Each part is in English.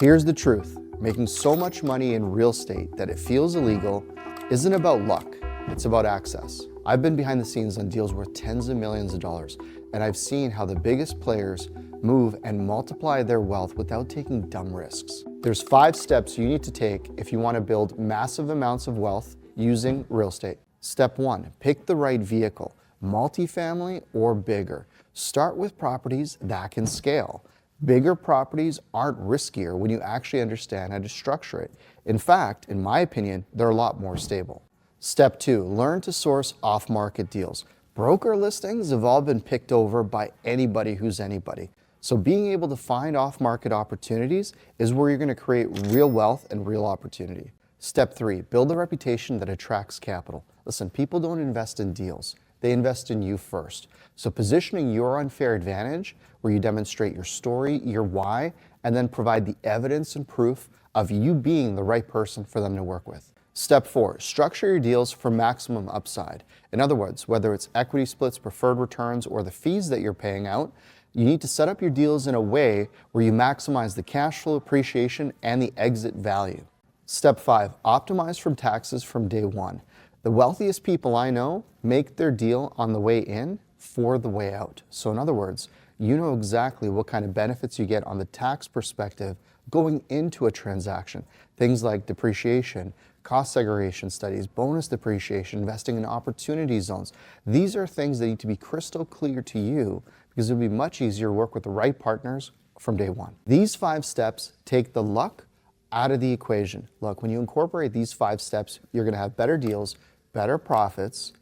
Here's the truth. Making so much money in real estate that it feels illegal isn't about luck, it's about access. I've been behind the scenes on deals worth tens of millions of dollars, and I've seen how the biggest players move and multiply their wealth without taking dumb risks. There's 5 steps you need to take if you want to build massive amounts of wealth using real estate. Step 1, pick the right vehicle, multifamily or bigger. Start with properties that can scale. Bigger properties aren't riskier when you actually understand how to structure it. In fact, in my opinion, they're a lot more stable. Step 2, learn to source off-market deals. Broker listings have all been picked over by anybody who's anybody. So being able to find off-market opportunities is where you're going to create real wealth and real opportunity. Step 3, build a reputation that attracts capital. Listen, people don't invest in deals. They invest in you first. So positioning your unfair advantage, where you demonstrate your story, your why, and then provide the evidence and proof of you being the right person for them to work with. Step 4, structure your deals for maximum upside. In other words, whether it's equity splits, preferred returns, or the fees that you're paying out, you need to set up your deals in a way where you maximize the cash flow appreciation and the exit value. Step 5, optimize from taxes from day one. The wealthiest people I know make their deal on the way in for the way out. So in other words, you know exactly what kind of benefits you get on the tax perspective going into a transaction. Things like depreciation, cost segregation studies, bonus depreciation, investing in opportunity zones. These are things that need to be crystal clear to you because it'll be much easier to work with the right partners from day one. These 5 steps take the luck out of the equation. Look, when you incorporate these 5 steps, you're going to have better deals, better profits,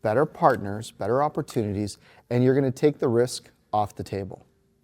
better partners, better opportunities, and you're going to take the risk off the table.